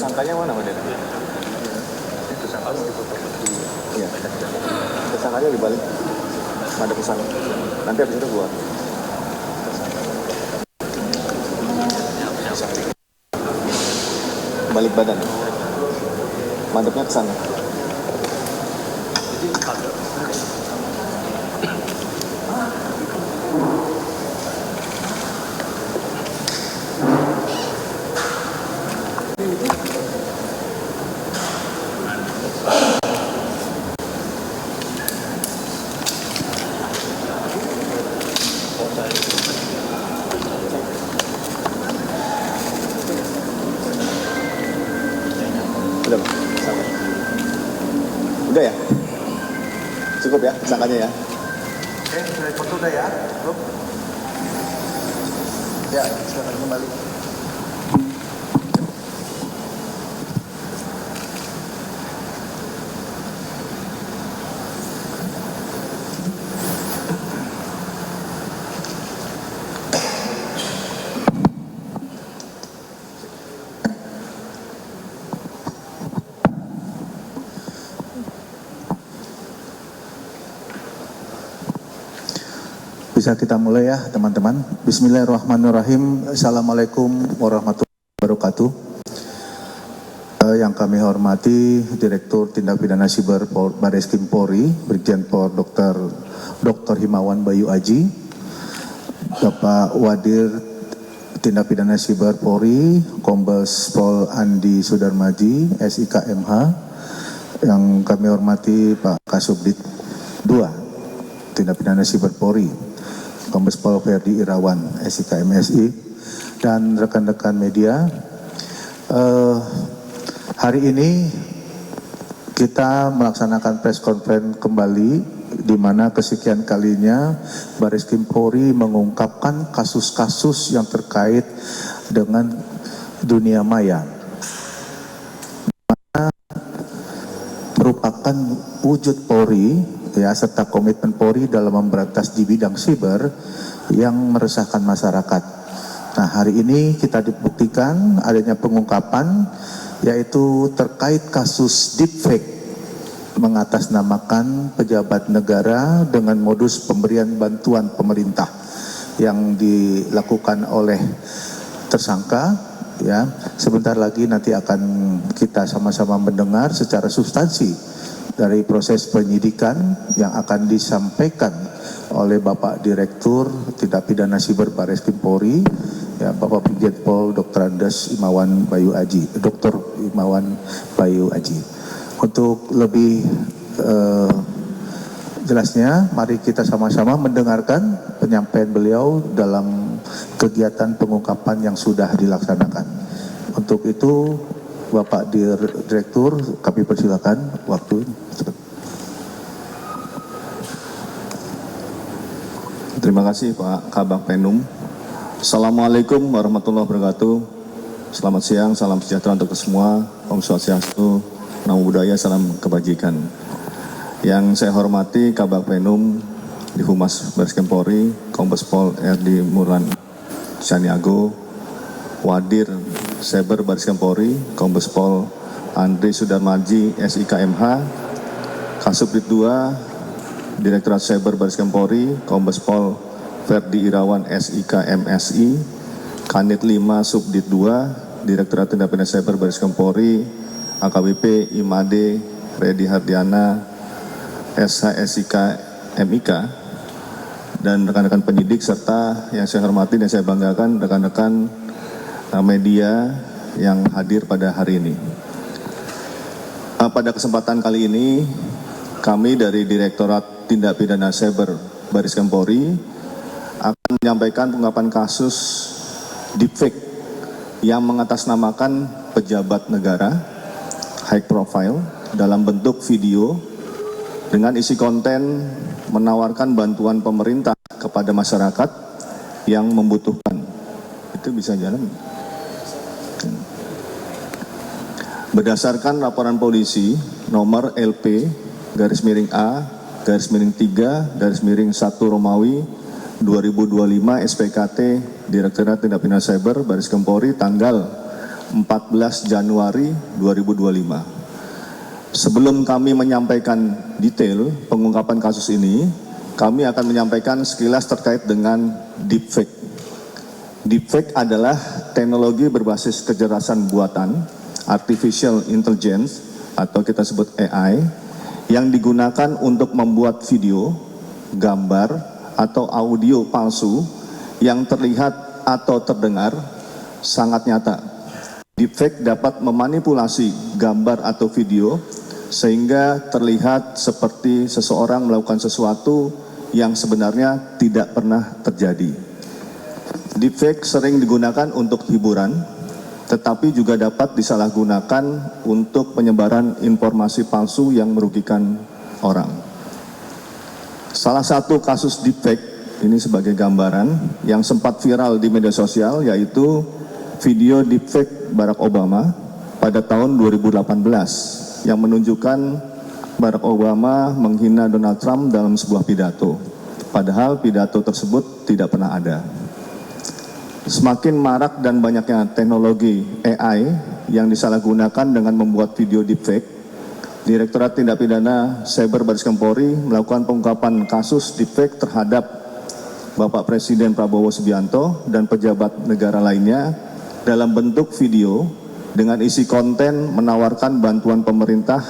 tersangkanya mana, Pak? Tersangkanya ditutup. Iya. Tersangkanya dibalik. Ada pesan. Nanti habis itu keluar. Balik badan. Madepnya ke sana. Udah, Pak? Sampai. Udah ya? Cukup ya, tersangkanya ya? Oke, sudah foto udah ya? Cukup? Ya, silakan kembali. Bisa kita mulai ya teman-teman. Bismillahirrahmanirrahim. Assalamualaikum warahmatullahi wabarakatuh. Yang kami hormati Direktur Tindak Pidana Siber Bareskrim Polri, Brigjen Pol Dr. Himawan Bayu Aji, Bapak Wadir Tindak Pidana Siber Polri, Kombes Pol Andi Sudarmaji, SIK MH, yang kami hormati Pak Kasubdit 2 Tindak Pidana Siber Polri, Kombes Pol Ferdi Irawan, SIK MSI, dan rekan-rekan media. Hari ini kita melaksanakan press conference kembali, di mana kesekian kalinya Bareskrim Polri mengungkapkan kasus-kasus yang terkait dengan dunia maya, merupakan wujud Polri ya, serta komitmen Polri dalam memberantas di bidang siber yang meresahkan masyarakat. Nah, hari ini kita dibuktikan adanya pengungkapan, yaitu terkait kasus deepfake mengatasnamakan pejabat negara dengan modus pemberian bantuan pemerintah yang dilakukan oleh tersangka. Ya, sebentar lagi nanti akan kita sama-sama mendengar secara substansi dari proses penyidikan yang akan disampaikan oleh Bapak Direktur Tindak Pidana Siber Bareskrim Polri, ya, Bapak Brigjen Pol Dr. Andes Himawan Bayu Aji, Dr. Himawan Bayu Aji. Untuk lebih jelasnya, mari kita sama-sama mendengarkan penyampaian beliau dalam kegiatan pengungkapan yang sudah dilaksanakan. Untuk itu, Bapak Direktur, kami persilakan waktu. Terima kasih Pak Kabak Penum. Assalamualaikum warahmatullahi wabarakatuh. Selamat siang, salam sejahtera untuk semua. Om Swastiastu, Namo Buddhaya, salam kebajikan. Yang saya hormati Kabak Penum di Humas Bareskrim Polri, Kombes Pol RD Murlan Caniago, Wadir Cyber Bareskrim Polri, Kombes Pol Andi Sudarmaji, SIK MH, Kasubdit 2 Direktorat Cyber Bareskrim Polri, Kombes Pol Ferdi Irawan, SIK MSI, Kanit 5 Subdit 2 Direktorat Tindak Pidana Cyber Bareskrim Polri, AKBP Imade Redi Hardiana, SH SIK MIK, dan rekan-rekan penyidik serta yang saya hormati dan saya banggakan rekan-rekan media yang hadir pada hari ini. Pada kesempatan kali ini, kami dari Direktorat Tindak Pidana Cyber Bareskrim Polri akan menyampaikan pengungkapan kasus deepfake yang mengatasnamakan pejabat negara, high profile, dalam bentuk video dengan isi konten menawarkan bantuan pemerintah kepada masyarakat yang membutuhkan. Itu bisa jalan. Berdasarkan laporan polisi nomor LP _A_3_1 Romawi 2025 SPKT Direktorat Tindak Pidana Cyber Bareskrim Polri tanggal 14 Januari 2025. Sebelum kami menyampaikan detail pengungkapan kasus ini, kami akan menyampaikan sekilas terkait dengan deepfake. Deepfake adalah teknologi berbasis kecerdasan buatan, artificial intelligence, atau kita sebut AI, yang digunakan untuk membuat video, gambar, atau audio palsu yang terlihat atau terdengar sangat nyata. Deepfake dapat memanipulasi gambar atau video sehingga terlihat seperti seseorang melakukan sesuatu yang sebenarnya tidak pernah terjadi. Deepfake sering digunakan untuk hiburan, tetapi juga dapat disalahgunakan untuk penyebaran informasi palsu yang merugikan orang. Salah satu kasus deepfake, ini sebagai gambaran, yang sempat viral di media sosial, yaitu video deepfake Barack Obama pada tahun 2018 yang menunjukkan Barack Obama menghina Donald Trump dalam sebuah pidato. Padahal pidato tersebut tidak pernah ada. Semakin marak dan banyaknya teknologi AI yang disalahgunakan dengan membuat video deepfake, Direktorat Tindak Pidana Cyber Baris Krim Polri melakukan pengungkapan kasus deepfake terhadap Bapak Presiden Prabowo Subianto dan pejabat negara lainnya dalam bentuk video dengan isi konten menawarkan bantuan pemerintah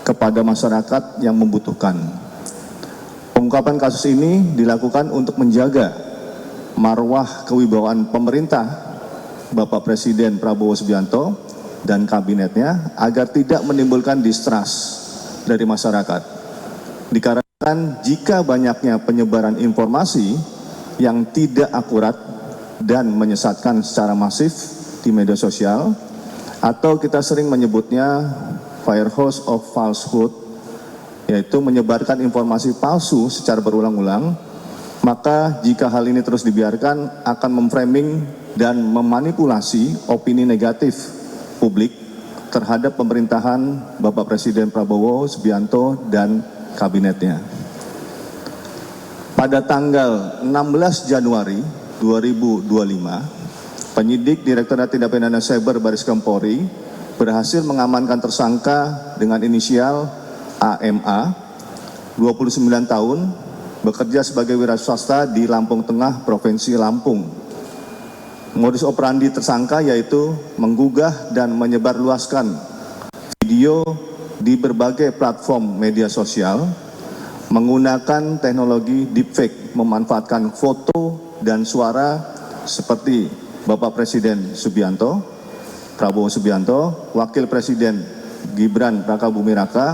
kepada masyarakat yang membutuhkan. Pengungkapan kasus ini dilakukan untuk menjaga marwah kewibawaan pemerintah Bapak Presiden Prabowo Subianto dan kabinetnya agar tidak menimbulkan distrust dari masyarakat. Dikarenakan jika banyaknya penyebaran informasi yang tidak akurat dan menyesatkan secara masif di media sosial, atau kita sering menyebutnya fire hose of falsehood, yaitu menyebarkan informasi palsu secara berulang-ulang, maka jika hal ini terus dibiarkan akan memframing dan memanipulasi opini negatif publik terhadap pemerintahan Bapak Presiden Prabowo Subianto dan kabinetnya. Pada tanggal 16 Januari 2025, penyidik Direktorat Tindak Pidana Cyber Baris Krim Polri berhasil mengamankan tersangka dengan inisial AMA, 29 tahun, bekerja sebagai wira swasta di Lampung Tengah, Provinsi Lampung. Modus operandi tersangka yaitu menggugah dan menyebarluaskan video di berbagai platform media sosial menggunakan teknologi deepfake, memanfaatkan foto dan suara seperti Bapak Presiden Subianto, Prabowo Subianto, Wakil Presiden Gibran Rakabuming Raka,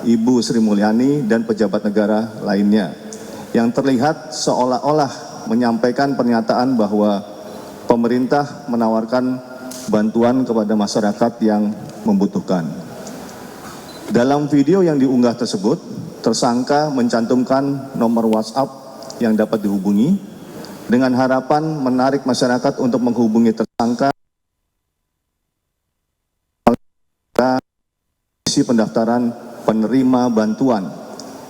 Ibu Sri Mulyani, dan pejabat negara lainnya, yang terlihat seolah-olah menyampaikan pernyataan bahwa pemerintah menawarkan bantuan kepada masyarakat yang membutuhkan. Dalam video yang diunggah tersebut, tersangka mencantumkan nomor WhatsApp yang dapat dihubungi dengan harapan menarik masyarakat untuk menghubungi tersangka isi pendaftaran penerima bantuan.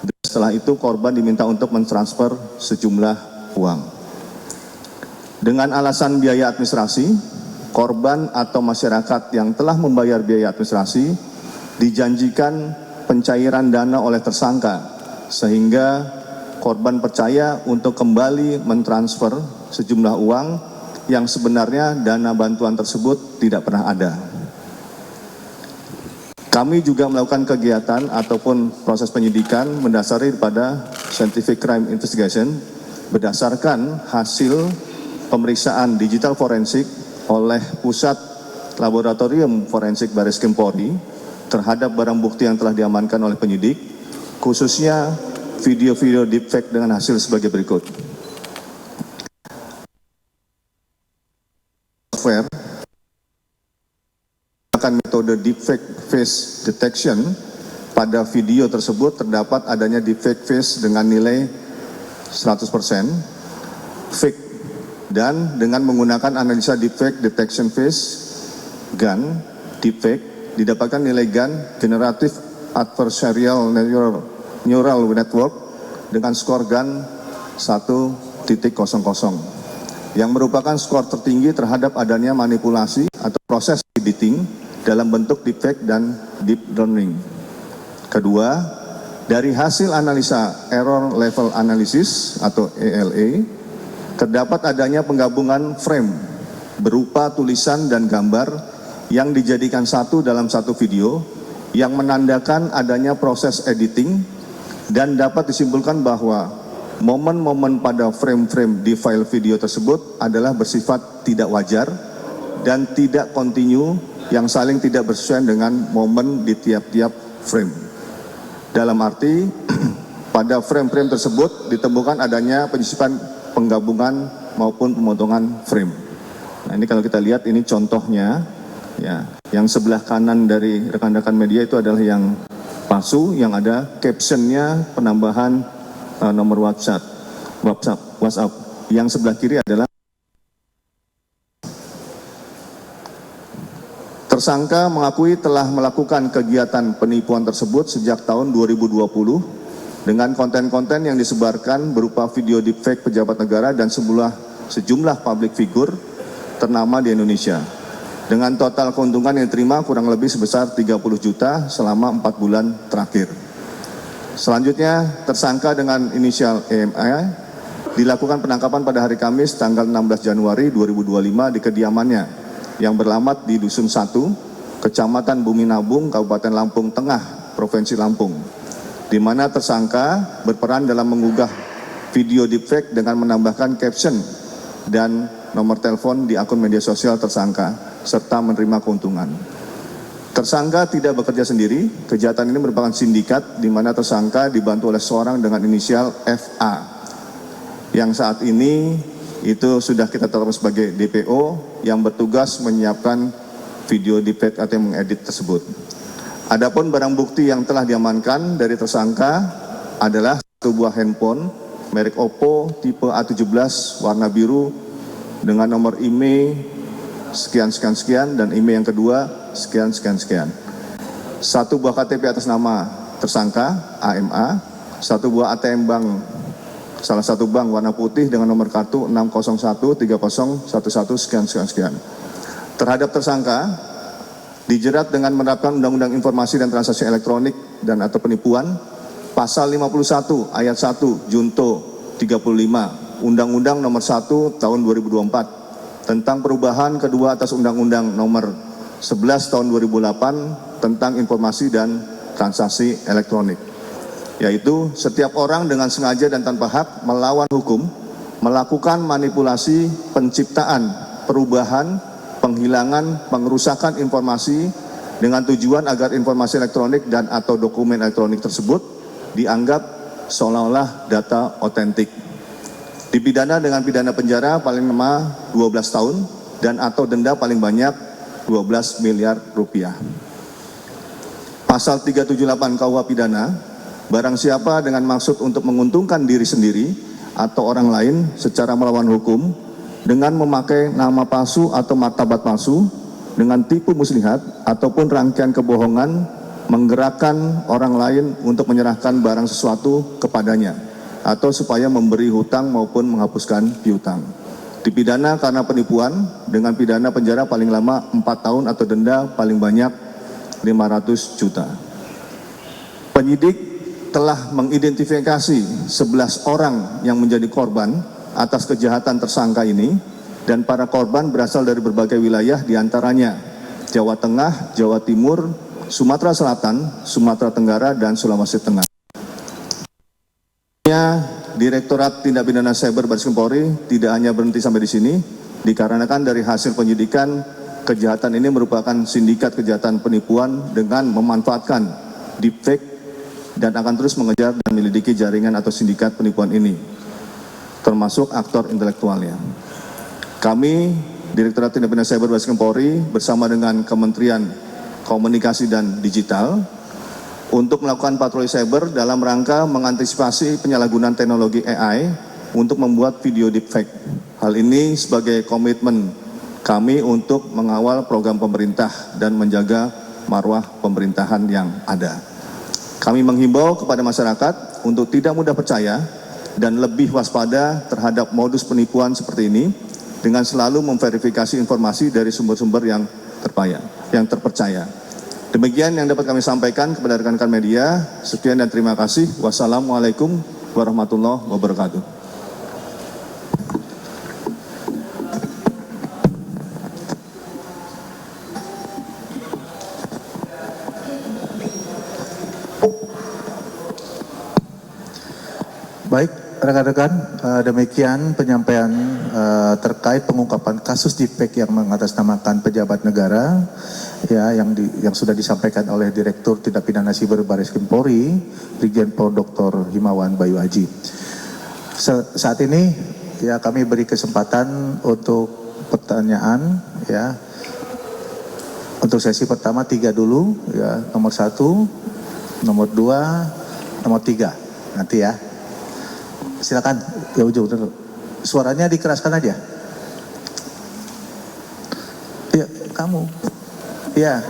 Dan setelah itu korban diminta untuk mentransfer sejumlah uang. Dengan alasan biaya administrasi, korban atau masyarakat yang telah membayar biaya administrasi dijanjikan pencairan dana oleh tersangka, sehingga korban percaya untuk kembali mentransfer sejumlah uang yang sebenarnya dana bantuan tersebut tidak pernah ada. Kami juga melakukan kegiatan ataupun proses penyidikan mendasari pada scientific crime investigation berdasarkan hasil pemeriksaan digital forensik oleh Pusat Laboratorium Forensik Baris Krim Polri terhadap barang bukti yang telah diamankan oleh penyidik, khususnya video-video deepfake dengan hasil sebagai berikut. Software menggunakan metode deepfake face detection. Pada video tersebut terdapat adanya deepfake face dengan nilai 100% fake, dan dengan menggunakan analisa deepfake detection face GAN deepfake didapatkan nilai GAN generative adversarial neural network dengan skor GAN 1.00 yang merupakan skor tertinggi terhadap adanya manipulasi atau proses editing dalam bentuk deepfake dan deep learning. Kedua, dari hasil analisa error level analysis atau ELA, terdapat adanya penggabungan frame berupa tulisan dan gambar yang dijadikan satu dalam satu video yang menandakan adanya proses editing, dan dapat disimpulkan bahwa momen-momen pada frame-frame di file video tersebut adalah bersifat tidak wajar dan tidak kontinu yang saling tidak bersesuaian dengan momen di tiap-tiap frame. Dalam arti, pada frame-frame tersebut ditemukan adanya penyisipan penggabungan maupun pemotongan frame. Nah, ini kalau kita lihat ini contohnya, ya, yang sebelah kanan dari rekan-rekan media itu adalah yang palsu, yang ada captionnya penambahan nomor WhatsApp. Yang sebelah kiri adalah tersangka mengakui telah melakukan kegiatan penipuan tersebut sejak tahun 2020 dengan konten-konten yang disebarkan berupa video deepfake pejabat negara dan sejumlah public figure ternama di Indonesia. Dengan total keuntungan yang diterima kurang lebih sebesar 30 juta selama 4 bulan terakhir. Selanjutnya, tersangka dengan inisial EMA dilakukan penangkapan pada hari Kamis tanggal 16 Januari 2025 di kediamannya yang beralamat di Dusun 1, Kecamatan Bumi Nabung, Kabupaten Lampung Tengah, Provinsi Lampung, di mana tersangka berperan dalam mengunggah video deepfake dengan menambahkan caption dan nomor telepon di akun media sosial tersangka, serta menerima keuntungan. Tersangka tidak bekerja sendiri, kejahatan ini merupakan sindikat di mana tersangka dibantu oleh seorang dengan inisial FA, yang saat ini itu sudah kita tetapkan sebagai DPO yang bertugas menyiapkan video deepfake atau yang mengedit tersebut. Adapun barang bukti yang telah diamankan dari tersangka adalah satu buah handphone merek Oppo tipe A17 warna biru dengan nomor IMEI sekian dan IMEI yang kedua sekian. Satu buah KTP atas nama tersangka AMA, satu buah ATM bank salah satu bank warna putih dengan nomor kartu 6013011 sekian. Terhadap tersangka dijerat dengan menerapkan Undang-Undang Informasi dan Transaksi Elektronik dan atau penipuan pasal 51 ayat 1 Junto 35 Undang-Undang nomor 1 tahun 2024 tentang perubahan kedua atas Undang-Undang nomor 11 tahun 2008 tentang informasi dan transaksi elektronik, yaitu setiap orang dengan sengaja dan tanpa hak melawan hukum melakukan manipulasi, penciptaan, perubahan, penghilangan, pengerusakan informasi dengan tujuan agar informasi elektronik dan atau dokumen elektronik tersebut dianggap seolah-olah data otentik. Dipidana dengan pidana penjara paling lama 12 tahun dan atau denda paling banyak 12 miliar rupiah. Pasal 378 KUH Pidana, barang siapa dengan maksud untuk menguntungkan diri sendiri atau orang lain secara melawan hukum dengan memakai nama palsu atau martabat palsu dengan tipu muslihat ataupun rangkaian kebohongan menggerakkan orang lain untuk menyerahkan barang sesuatu kepadanya atau supaya memberi hutang maupun menghapuskan piutang. Dipidana karena penipuan dengan pidana penjara paling lama 4 tahun atau denda paling banyak 500 juta. Penyidik telah mengidentifikasi 11 orang yang menjadi korban atas kejahatan tersangka ini dan para korban berasal dari berbagai wilayah diantaranya Jawa Tengah, Jawa Timur, Sumatera Selatan, Sumatera Tenggara, dan Sulawesi Tengah. Direktorat Tindak Pidana Cyber Baris Krim Polri tidak hanya berhenti sampai di sini, dikarenakan dari hasil penyidikan kejahatan ini merupakan sindikat kejahatan penipuan dengan memanfaatkan deepfake dan akan terus mengejar dan menyelidiki jaringan atau sindikat penipuan ini, termasuk aktor intelektualnya. Kami, Direktorat Tindak Pidana Cyber Baris Krim Polri, bersama dengan Kementerian Komunikasi dan Digital, untuk melakukan patroli cyber dalam rangka mengantisipasi penyalahgunaan teknologi AI untuk membuat video deepfake. Hal ini sebagai komitmen kami untuk mengawal program pemerintah dan menjaga marwah pemerintahan yang ada. Kami menghimbau kepada masyarakat untuk tidak mudah percaya dan lebih waspada terhadap modus penipuan seperti ini dengan selalu memverifikasi informasi dari sumber-sumber yang terpercaya. Demikian yang dapat kami sampaikan kepada rekan-rekan media. Sekian dan terima kasih. Wassalamualaikum warahmatullahi wabarakatuh. Baik, rekan-rekan, demikian penyampaian terkait pengungkapan kasus defek yang mengatasnamakan pejabat negara ya yang sudah disampaikan oleh Direktur Tindak Pidana Siber Bareskrim Polri, Brigjen Pol Dr. Himawan Bayu Aji. Saat ini ya kami beri kesempatan untuk pertanyaan ya. Untuk sesi pertama 3 dulu ya, nomor 1, nomor 2, nomor 3 nanti ya. Silakan, jauh-jauh dulu. Suaranya dikeraskan aja. Ya, kamu. Ya.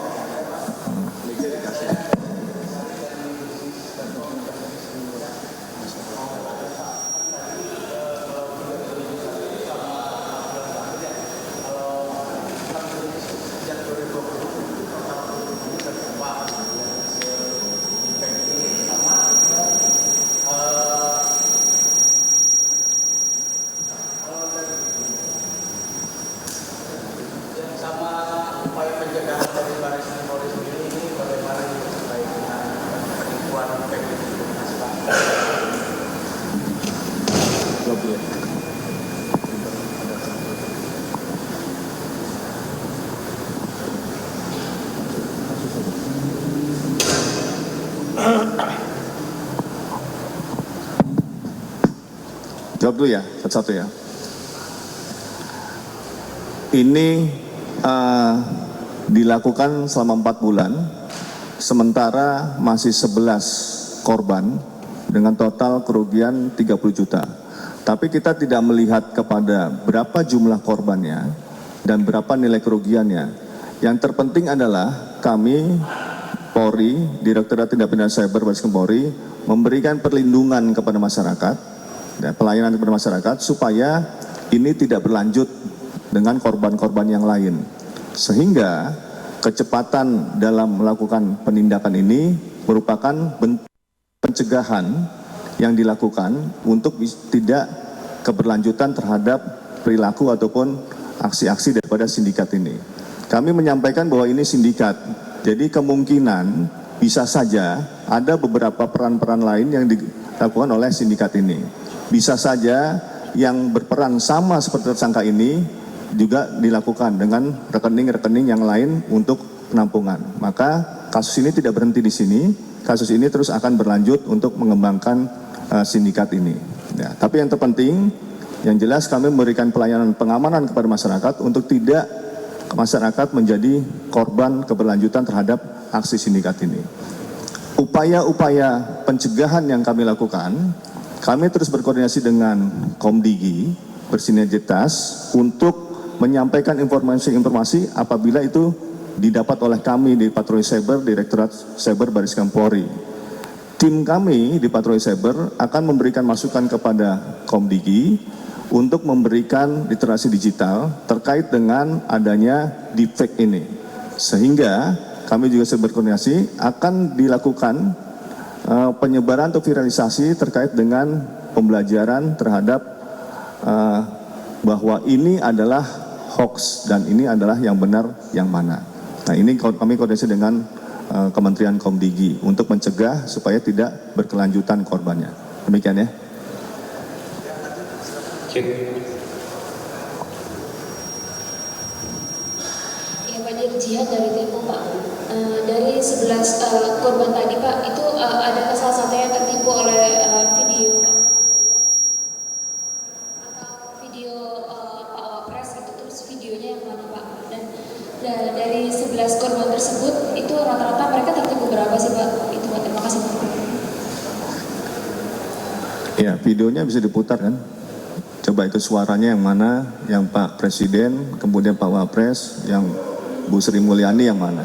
Jawab dulu ya, satu-satu ya. Ini dilakukan selama 4 bulan, sementara masih 11 korban dengan total kerugian 30 juta. Tapi kita tidak melihat kepada berapa jumlah korbannya dan berapa nilai kerugiannya. Yang terpenting adalah kami, Polri, Direktorat Tindak Pidana Cyber Bareskrim Polri, memberikan perlindungan kepada masyarakat, dan pelayanan kepada masyarakat supaya ini tidak berlanjut dengan korban-korban yang lain. Sehingga kecepatan dalam melakukan penindakan ini merupakan bentuk pencegahan yang dilakukan untuk tidak keberlanjutan terhadap perilaku ataupun aksi-aksi daripada sindikat ini. Kami menyampaikan bahwa ini sindikat, jadi kemungkinan bisa saja ada beberapa peran-peran lain yang dilakukan oleh sindikat ini. Bisa saja yang berperan sama seperti tersangka ini juga dilakukan dengan rekening-rekening yang lain untuk penampungan. Maka kasus ini tidak berhenti di sini, kasus ini terus akan berlanjut untuk mengembangkan sindikat ini. Ya, tapi yang terpenting, yang jelas kami memberikan pelayanan pengamanan kepada masyarakat untuk tidak masyarakat menjadi korban keberlanjutan terhadap aksi sindikat ini. Upaya-upaya pencegahan yang kami lakukan, kami terus berkoordinasi dengan Komdigi, bersinergitas untuk menyampaikan informasi-informasi apabila itu didapat oleh kami di Patroli Cyber, Direktorat Cyber Bareskrim Polri. Tim kami di Patroli Cyber akan memberikan masukan kepada Komdigi untuk memberikan literasi digital terkait dengan adanya deepfake ini. Sehingga kami juga berkoordinasi akan dilakukan penyebaran atau viralisasi terkait dengan pembelajaran terhadap bahwa ini adalah hoax dan ini adalah yang benar yang mana. Nah, ini kami koordinasi dengan Kementerian Komdigi untuk mencegah supaya tidak berkelanjutan korbannya. Demikian ya. Ya, Pak Dirjen dari Tempo, Pak. Dari 11 korban tadi, Pak, itu ada salah satu yang tertipu oleh video atau video Pak Wapres itu, terus videonya yang mana, Pak? Dan dari 11 korban tersebut itu rata-rata mereka tertipu berapa sih, Pak? Itu, Pak. Terima kasih, Pak. Ya, videonya bisa diputar kan? Coba itu suaranya yang mana, yang Pak Presiden, kemudian Pak Wapres, yang Bu Sri Mulyani yang mana?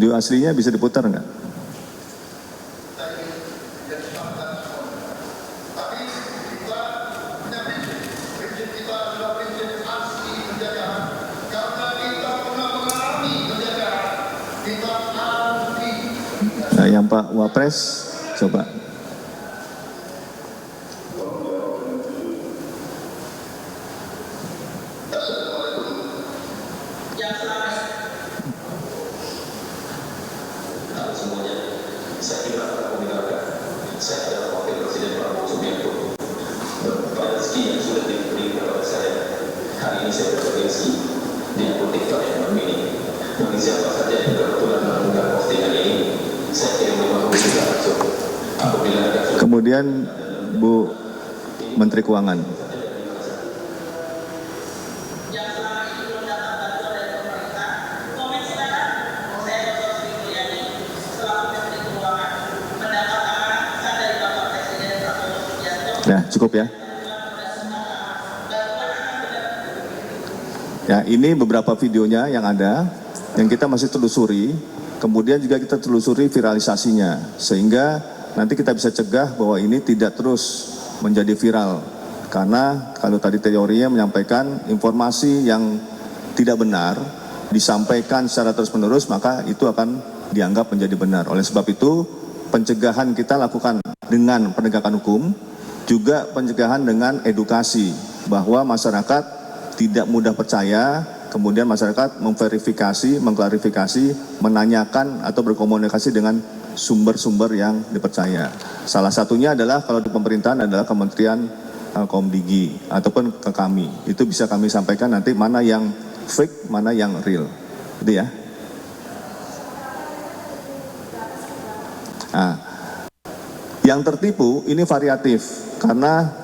Video aslinya bisa diputar nggak? Nah, yang Pak Wapres, coba. Kemudian Bu Menteri Keuangan. Ya, cukup ya. Ya, ini beberapa videonya yang ada, yang kita masih telusuri, kemudian juga kita telusuri viralisasinya, sehingga nanti kita bisa cegah bahwa ini tidak terus menjadi viral. Karena kalau tadi teorinya menyampaikan informasi yang tidak benar, disampaikan secara terus-menerus, maka itu akan dianggap menjadi benar. Oleh sebab itu, pencegahan kita lakukan dengan penegakan hukum, juga pencegahan dengan edukasi, bahwa masyarakat tidak mudah percaya, kemudian masyarakat memverifikasi, mengklarifikasi, menanyakan atau berkomunikasi dengan sumber-sumber yang dipercaya. Salah satunya adalah kalau di pemerintahan adalah Kementerian Komdigi ataupun ke kami. Itu bisa kami sampaikan nanti mana yang fake, mana yang real. Gitu ya. Nah, yang tertipu ini variatif karena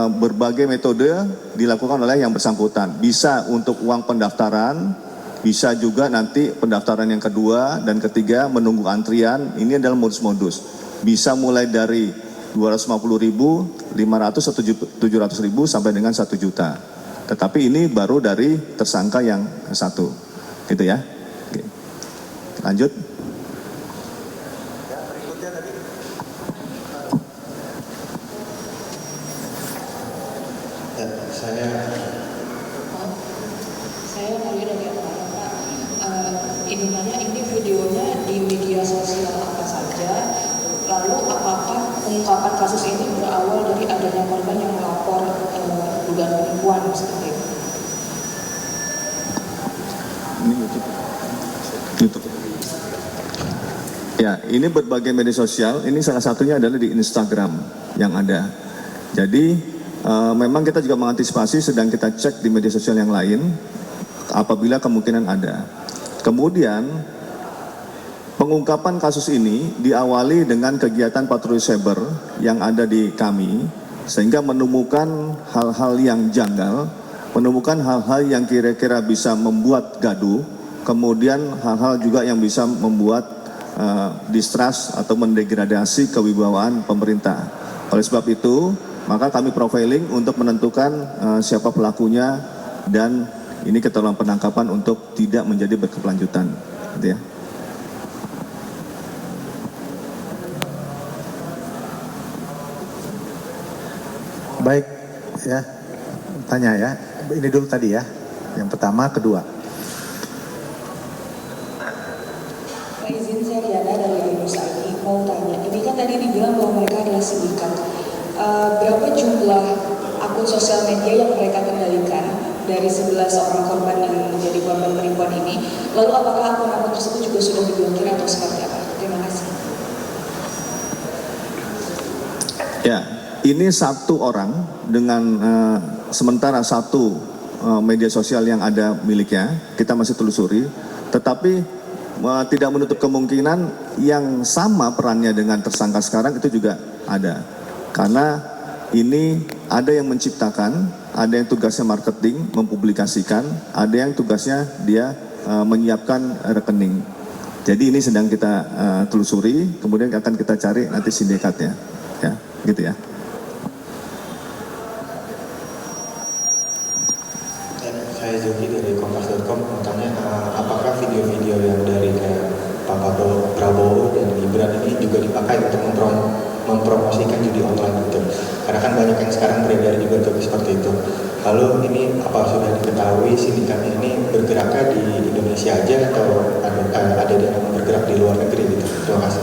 berbagai metode dilakukan oleh yang bersangkutan. Bisa untuk uang pendaftaran, bisa juga nanti pendaftaran yang kedua dan ketiga menunggu antrian. Ini adalah modus-modus. Bisa mulai dari 250.000, 500 atau 700.000 sampai dengan 1 juta. Tetapi ini baru dari tersangka yang satu. Gitu ya. Oke. Lanjut. Saya mau lihat dari Pak. Ini videonya di media sosial apa saja, lalu apakah pengungkapan kasus ini berawal dari adanya korban yang melapor dugaan penipuan seperti itu? Ini YouTube. Ya, ini berbagai media sosial. Ini salah satunya adalah di Instagram yang ada. Jadi memang kita juga mengantisipasi, sedang kita cek di media sosial yang lain apabila kemungkinan ada. Kemudian pengungkapan kasus ini diawali dengan kegiatan patroli cyber yang ada di kami, sehingga menemukan hal-hal yang janggal, menemukan hal-hal yang kira-kira bisa membuat gaduh, kemudian hal-hal juga yang bisa membuat distrust atau mendegradasi kewibawaan pemerintah. Oleh sebab itu, maka kami profiling untuk menentukan siapa pelakunya, dan ini kita lakukan penangkapan untuk tidak menjadi berkelanjutan, gitu ya. Baik, ya, tanya ya. Ini dulu tadi ya, yang pertama, kedua. Pak, izin saya Diana dari Nusa ini mau tanya. Ini kan tadi dibilang bahwa mereka adalah sindikat. Berapa jumlah akun sosial media yang mereka kendalikan dari 11 orang korban yang menjadi korban penipuan ini? Lalu apakah akun-akun tersebut juga sudah diblokir atau seperti apa? Terima kasih. Ya, ini satu orang dengan sementara satu media sosial yang ada miliknya, kita masih telusuri, tetapi tidak menutup kemungkinan yang sama perannya dengan tersangka sekarang itu juga ada. Karena ini ada yang menciptakan, ada yang tugasnya marketing, mempublikasikan, ada yang tugasnya dia menyiapkan rekening. Jadi ini sedang kita telusuri, kemudian akan kita cari nanti sindikatnya, ya, gitu ya. Saya Joki dari Kompas.com, bertanya apakah video-video yang dari kayak Pak juga dipakai untuk mempromosikan judi online gitu. Karena kan banyak yang sekarang beredar juga seperti itu. Lalu ini apa sudah diketahui sindikatnya ini bergeraknya di Indonesia aja atau ada yang bergerak di luar negeri gitu? Terima kasih.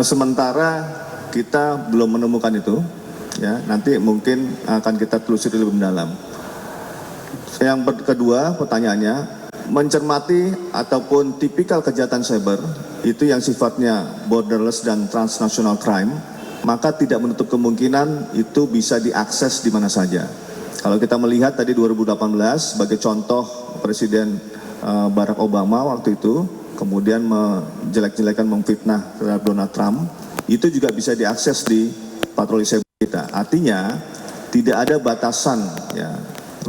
Sementara kita belum menemukan itu, ya nanti mungkin akan kita telusuri lebih mendalam. Yang kedua pertanyaannya, mencermati ataupun tipikal kejahatan cyber itu yang sifatnya borderless dan transnational crime, maka tidak menutup kemungkinan itu bisa diakses di mana saja. Kalau kita melihat tadi 2018 sebagai contoh Presiden Barack Obama waktu itu kemudian menjelek-jelekan memfitnah terhadap Donald Trump, itu juga bisa diakses di patroli cyber kita. Artinya tidak ada batasan, ya,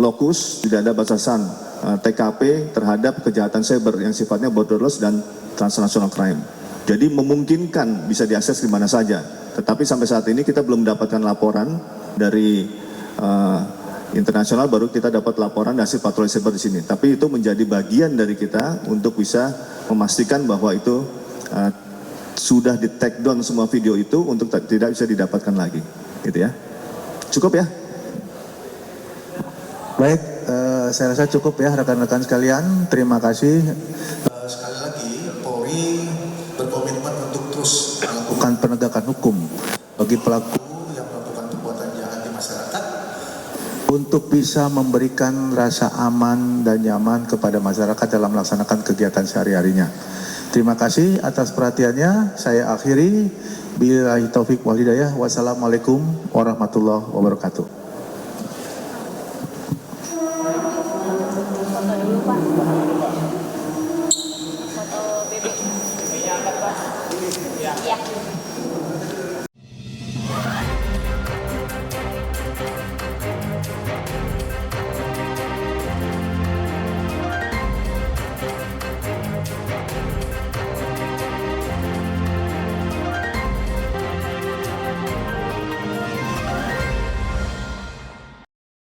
lokus, tidak ada batasan TKP terhadap kejahatan cyber yang sifatnya borderless dan transnational crime. Jadi memungkinkan bisa diakses di mana saja. Tetapi sampai saat ini kita belum mendapatkan laporan dari internasional, baru kita dapat laporan hasil patroli cyber di sini. Tapi itu menjadi bagian dari kita untuk bisa memastikan bahwa itu sudah di take down semua video itu untuk tidak bisa didapatkan lagi. Gitu ya. Cukup ya? Baik, saya rasa cukup ya rekan-rekan sekalian. Terima kasih. Sekali lagi, Polri berkomitmen untuk terus Melakukan penegakan hukum bagi pelaku yang melakukan perbuatan jahat di masyarakat. untuk bisa memberikan rasa aman dan nyaman kepada masyarakat dalam melaksanakan kegiatan sehari-harinya. Terima kasih atas perhatiannya. Saya akhiri. Billahi taufik wal hidayah. Wassalamualaikum warahmatullahi wabarakatuh.